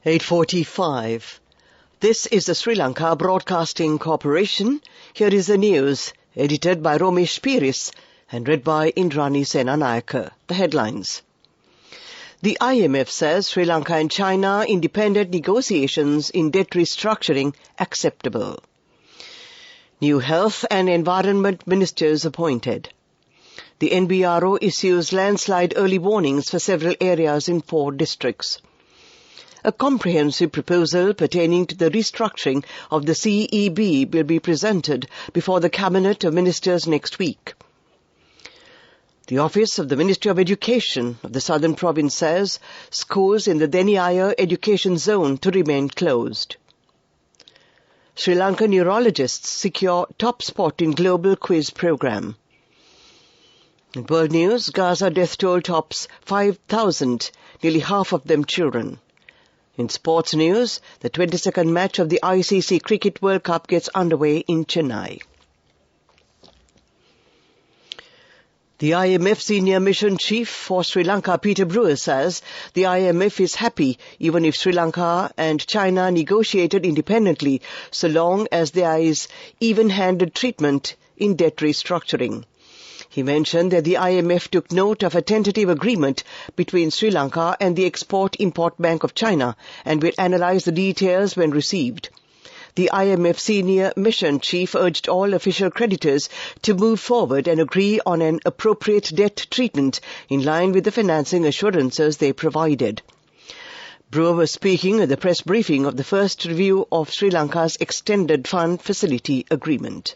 8:45. This is the Sri Lanka Broadcasting Corporation. Here is the news, edited by Romesh Piris and read by Indrani Senanayake. The headlines. The IMF says Sri Lanka and China independent negotiations in debt restructuring acceptable. New Health and Environment Ministers appointed. The NBRO issues landslide early warnings for several areas in 4 districts. A comprehensive proposal pertaining to the restructuring of the CEB will be presented before the Cabinet of Ministers next week. The Office of the Ministry of Education of the Southern Province says schools in the Deniaya education zone to remain closed. Sri Lankan neurologists secure top spot in global quiz program. In world news, Gaza death toll tops 5,000, nearly half of them children. In sports news, the 22nd match of the ICC Cricket World Cup gets underway in Chennai. The IMF Senior Mission Chief for Sri Lanka, Peter Brewer, says the IMF is happy even if Sri Lanka and China negotiated independently so long as there is even-handed treatment in debt restructuring. He mentioned that the IMF took note of a tentative agreement between Sri Lanka and the Export-Import Bank of China and will analyze the details when received. The IMF Senior Mission Chief urged all official creditors to move forward and agree on an appropriate debt treatment in line with the financing assurances they provided. Brewer was speaking at the press briefing of the first review of Sri Lanka's Extended Fund Facility Agreement.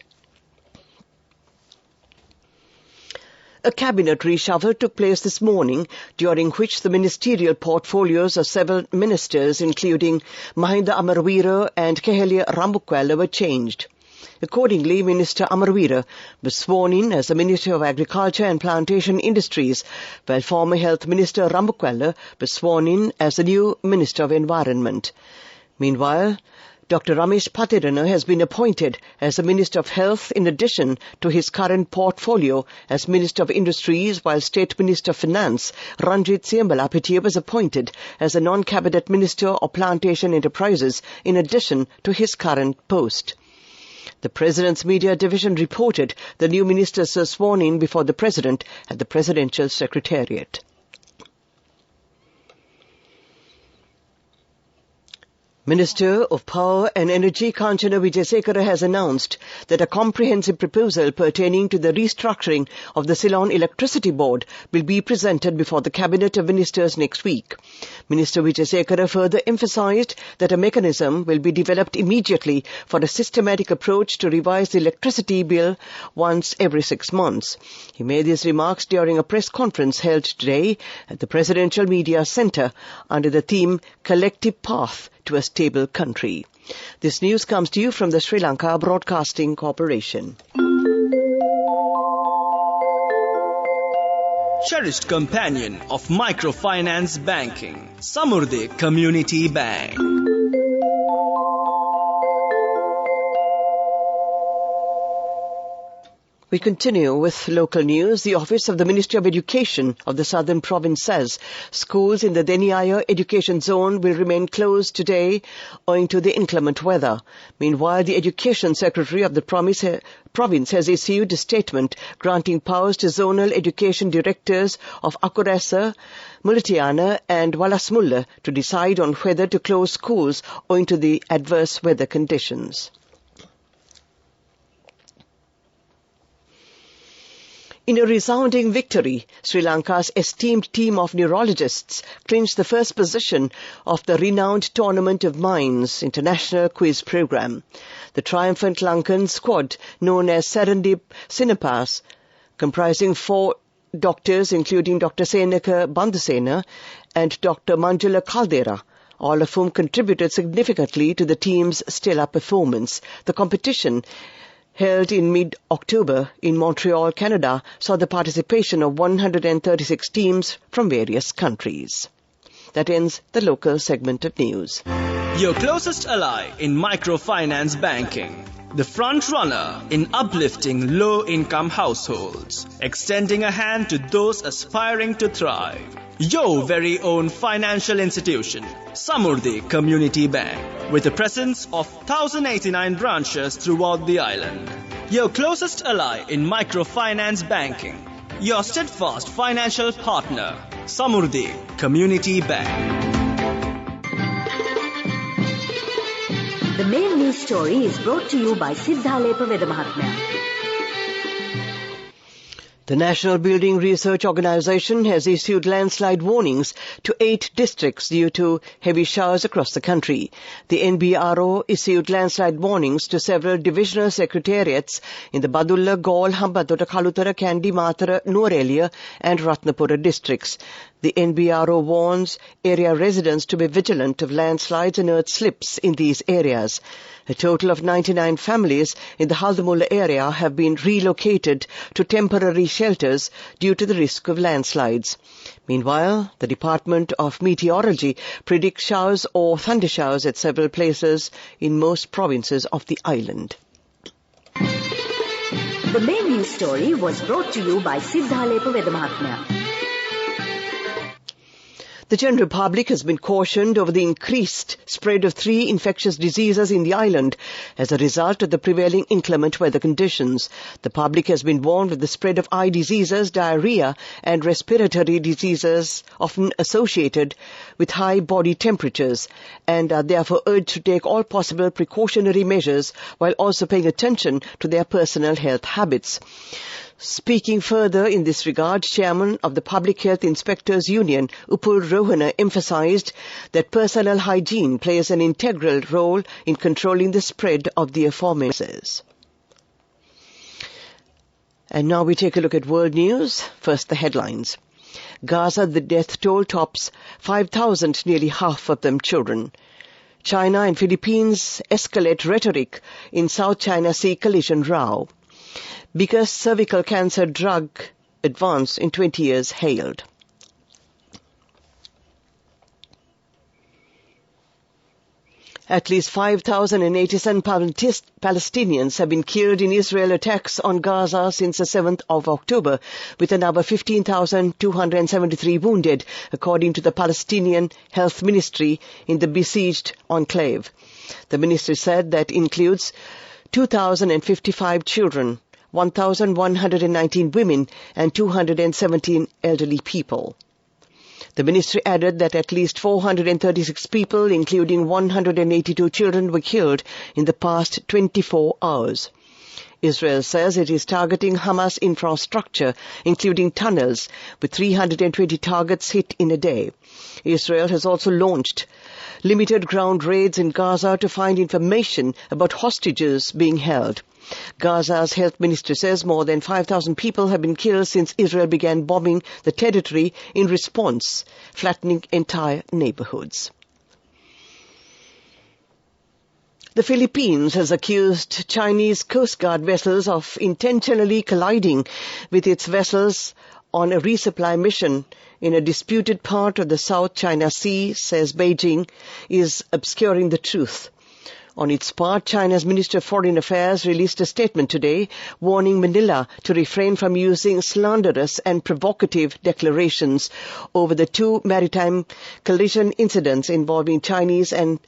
A cabinet reshuffle took place this morning, during which the ministerial portfolios of several ministers, including Mahinda Amarweera and Keheliya Rambukwala, were changed. Accordingly, Minister Amarweera was sworn in as the Minister of Agriculture and Plantation Industries, while former Health Minister Rambukwala was sworn in as the new Minister of Environment. Meanwhile, Dr. Ramesh Patirana has been appointed as the Minister of Health in addition to his current portfolio as Minister of Industries, while State Minister of Finance Ranjit Siambalapitiya was appointed as the non-cabinet Minister of Plantation Enterprises in addition to his current post. The President's Media Division reported the new ministers were sworn in before the President at the Presidential Secretariat. Minister of Power and Energy Kanchana Wijesekara has announced that a comprehensive proposal pertaining to the restructuring of the Ceylon Electricity Board will be presented before the Cabinet of Ministers next week. Minister Wijesekara further emphasized that a mechanism will be developed immediately for a systematic approach to revise the electricity bill once every 6 months. He made these remarks during a press conference held today at the Presidential Media Centre under the theme Collective Path to a Stable Country. This news comes to you from the Sri Lanka Broadcasting Corporation. Cherished companion of microfinance banking, Samurdhi Community Bank. We continue with local news. The Office of the Ministry of Education of the Southern Province says schools in the Deniaya education zone will remain closed today owing to the inclement weather. Meanwhile, the Education Secretary of the province has issued a statement granting powers to zonal education directors of Akurasa, Mulatiana and Walasmulla to decide on whether to close schools owing to the adverse weather conditions. In a resounding victory, Sri Lanka's esteemed team of neurologists clinched the first position of the renowned Tournament of Minds International Quiz Program. The triumphant Lankan squad, known as Sarandip Sinapas, comprising 4 doctors including Dr. Senaka Bandusena and Dr. Manjula Caldera, all of whom contributed significantly to the team's stellar performance. The competition, held in mid-October in Montreal, Canada, saw the participation of 136 teams from various countries. That ends the local segment of news. Your closest ally in microfinance banking. The front runner in uplifting low-income households. Extending a hand to those aspiring to thrive. Your very own financial institution, Samurdhi Community Bank, with a presence of 1,089 branches throughout the island. Your closest ally in microfinance banking. Your steadfast financial partner, Samurdhi Community Bank. The main news story is brought to you by Sinhala Mahatmya. The National Building Research Organisation has issued landslide warnings to 8 districts due to heavy showers across the country. The NBRO issued landslide warnings to several divisional secretariats in the Badulla, Gaul, Hambantota, Kalutara, Kandy, Matara, Nuwara and Ratnapura districts. The NBRO warns area residents to be vigilant of landslides and earth slips in these areas. A total of 99 families in the Haldamulla area have been relocated to temporary shelters due to the risk of landslides. Meanwhile, the Department of Meteorology predicts showers or thundershowers at several places in most provinces of the island. The main news story was brought to you by Sinhala Mahatmya. The general public has been cautioned over the increased spread of 3 infectious diseases in the island as a result of the prevailing inclement weather conditions. The public has been warned of the spread of eye diseases, diarrhea and respiratory diseases often associated with high body temperatures, and are therefore urged to take all possible precautionary measures while also paying attention to their personal health habits. Speaking further in this regard, Chairman of the Public Health Inspectors Union, Upul Rohana, emphasized that personal hygiene plays an integral role in controlling the spread of the aforementioned. And now we take a look at world news. First, the headlines. Gaza, the death toll tops 5,000, nearly half of them children. China and Philippines escalate rhetoric in South China Sea collision row. Biggest cervical cancer drug advance in 20 years hailed. At least 5,087 Palestinians have been killed in Israel attacks on Gaza since the 7th of October, with another 15,273 wounded, according to the Palestinian Health Ministry in the besieged enclave. The ministry said that includes 2,055 children, 1,119 women and 217 elderly people. The ministry added that at least 436 people, including 182 children, were killed in the past 24 hours. Israel says it is targeting Hamas infrastructure, including tunnels, with 320 targets hit in a day. Israel has also launched limited ground raids in Gaza to find information about hostages being held. Gaza's health ministry says more than 5,000 people have been killed since Israel began bombing the territory in response, flattening entire neighborhoods. The Philippines has accused Chinese Coast Guard vessels of intentionally colliding with its vessels on a resupply mission in a disputed part of the South China Sea, says Beijing is obscuring the truth. On its part, China's Minister of Foreign Affairs released a statement today warning Manila to refrain from using slanderous and provocative declarations over the 2 maritime collision incidents involving Chinese and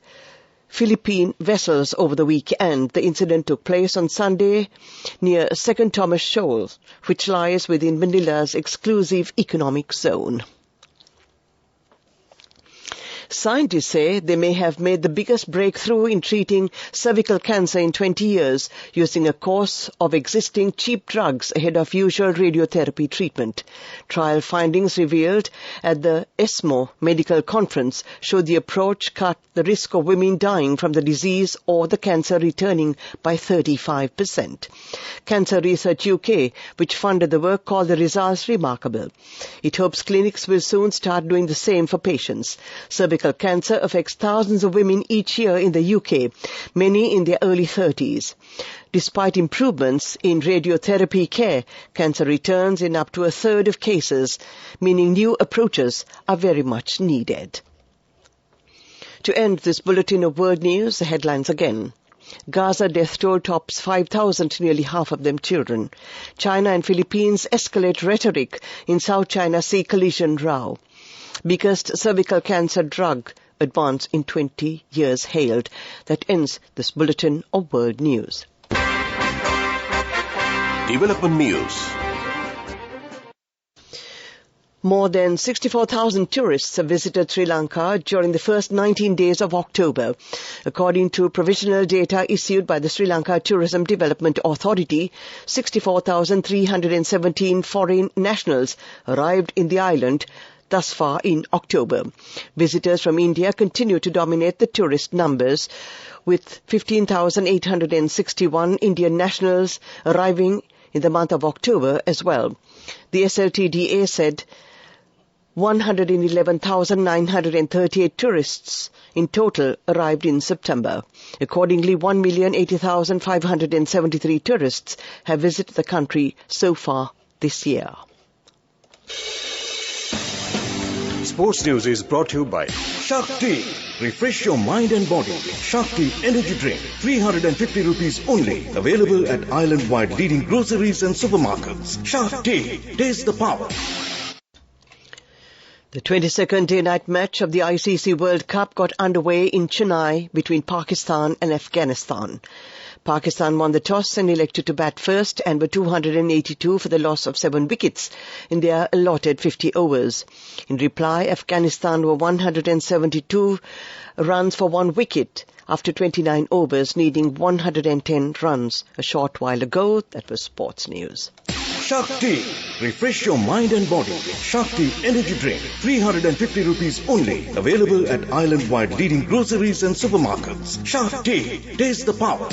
Philippine vessels over the weekend. The incident took place on Sunday near Second Thomas Shoal, which lies within Manila's exclusive economic zone. Scientists say they may have made the biggest breakthrough in treating cervical cancer in 20 years using a course of existing cheap drugs ahead of usual radiotherapy treatment. Trial findings revealed at the ESMO medical conference showed the approach cut the risk of women dying from the disease or the cancer returning by 35%. Cancer Research UK, which funded the work, called the results remarkable. It hopes clinics will soon start doing the same for patients. Cervical cancer affects thousands of women each year in the UK, many in their early 30s. Despite improvements in radiotherapy care, cancer returns in up to a third of cases, meaning new approaches are very much needed. To end this bulletin of world news, the headlines again. Gaza death toll tops 5,000, nearly half of them children. China and Philippines escalate rhetoric in South China Sea collision row. Biggest cervical cancer drug advance in 20 years hailed. That ends this bulletin of World News. Development News. More than 64,000 tourists have visited Sri Lanka during the first 19 days of October. According to provisional data issued by the Sri Lanka Tourism Development Authority, 64,317 foreign nationals arrived in the island thus far in October. Visitors from India continue to dominate the tourist numbers, with 15,861 Indian nationals arriving in the month of October as well. The SLTDA said 111,938 tourists in total arrived in September. Accordingly, 1,080,573 tourists have visited the country so far this year. Sports News is brought to you by Shakti. Refresh your mind and body. Shakti Energy Drink. 350 rupees only. Available at island-wide leading groceries and supermarkets. Shakti. Taste the power. The 22nd day-night match of the ICC World Cup got underway in Chennai between Pakistan and Afghanistan. Pakistan won the toss and elected to bat first and were 282 for the loss of 7 wickets in their allotted 50 overs. In reply, Afghanistan were 172 runs for 1 wicket after 29 overs, needing 110 runs. A short while ago, that was Sports News. Shakti. Refresh your mind and body. Shakti Energy Drink. 350 rupees only. Available at island-wide leading groceries and supermarkets. Shakti. Taste the power.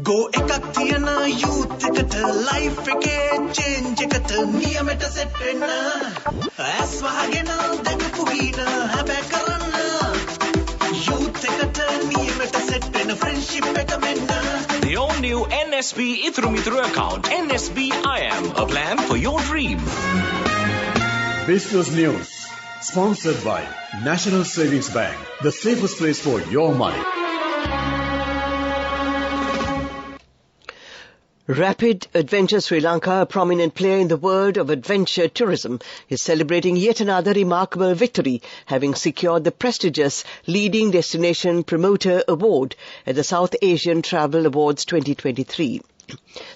Go ekak thiyana youth eකට life එකේ change එකට නියමෙට set වෙන්න ඇස් වහගෙන දැකපු ගීන හැබැයි කරන්න youth එකට නියමෙට set වෙන friendship එක මෙන්න. The all-new NSB Ithru Mithru account. NSB IM, a plan for your dream. Business News, sponsored by National Savings Bank, the safest place for your money. Rapid Adventure Sri Lanka, a prominent player in the world of adventure tourism, is celebrating yet another remarkable victory, having secured the prestigious Leading Destination Promoter Award at the South Asian Travel Awards 2023.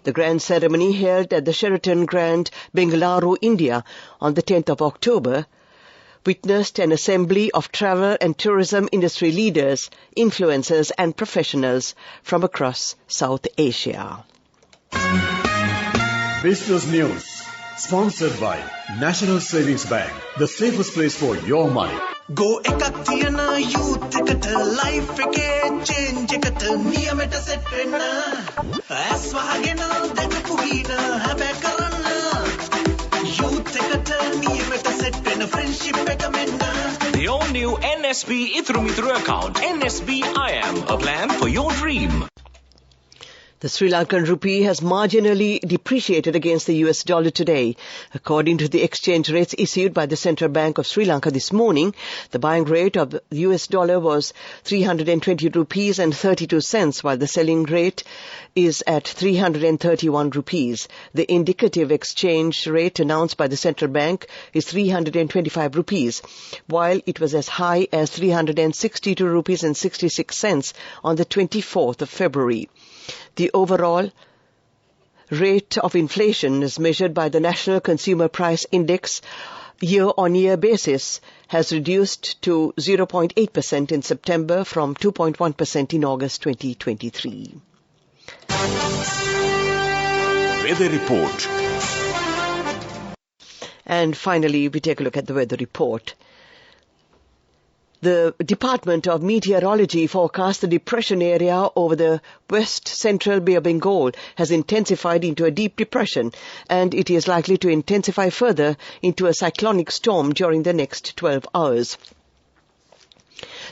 The grand ceremony held at the Sheraton Grand, Bengaluru, India on the 10th of October witnessed an assembly of travel and tourism industry leaders, influencers and professionals from across South Asia. Business News, sponsored by National Savings Bank, the safest place for your money. Go ekak thiyana youth එකට life එකේ change එකට නියමෙට set වෙන්න ඇස් වහගෙන දැකපු ගීන හැබැයි කරන්න youth එකට නියමෙට set වෙන friendship එක මෙන්න. The all-new NSB Ithru Mithru account. NSB IM, a plan for your dream. The Sri Lankan rupee has marginally depreciated against the US dollar today. According to the exchange rates issued by the Central Bank of Sri Lanka this morning, the buying rate of the US dollar was 320 rupees and 32 cents, while the selling rate is at 331 rupees. The indicative exchange rate announced by the Central Bank is 325 rupees, while it was as high as 362 rupees and 66 cents on the 24th of February. The overall rate of inflation, as measured by the National Consumer Price Index year-on-year basis, has reduced to 0.8% in September from 2.1% in August 2023. Weather report. And finally, we take a look at the weather report. The Department of Meteorology forecast the depression area over the west central Bay of Bengal has intensified into a deep depression, and it is likely to intensify further into a cyclonic storm during the next 12 hours.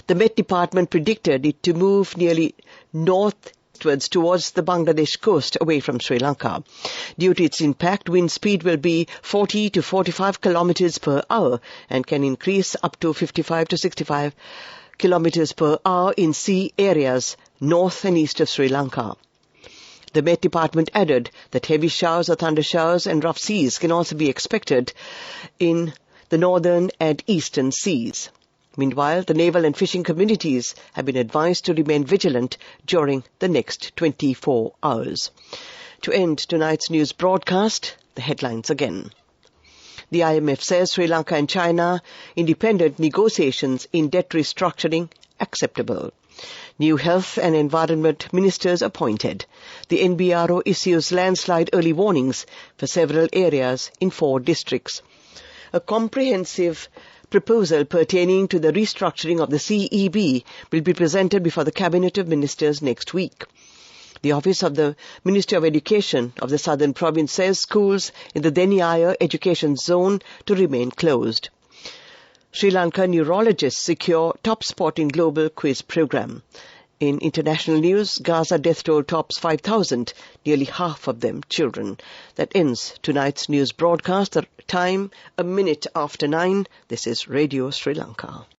The Met Department predicted it to move nearly northwards towards the Bangladesh coast away from Sri Lanka. Due to its impact, wind speed will be 40 to 45 kilometers per hour and can increase up to 55 to 65 kilometers per hour in sea areas north and east of Sri Lanka. The Met Department added that heavy showers or thunder showers and rough seas can also be expected in the northern and eastern seas. Meanwhile, the naval and fishing communities have been advised to remain vigilant during the next 24 hours. To end tonight's news broadcast, the headlines again. The IMF says Sri Lanka and China independent negotiations in debt restructuring acceptable. New health and environment ministers appointed. The NBRO issues landslide early warnings for several areas in 4 districts. A comprehensive proposal pertaining to the restructuring of the CEB will be presented before the Cabinet of Ministers next week. The Office of the Minister of Education of the Southern Province says schools in the Deniaya education zone to remain closed. Sri Lanka neurologists secure top spot in global quiz program. In international news, Gaza death toll tops 5,000, nearly half of them children. That ends tonight's news broadcast. The time, 9:01. This is Radio Sri Lanka.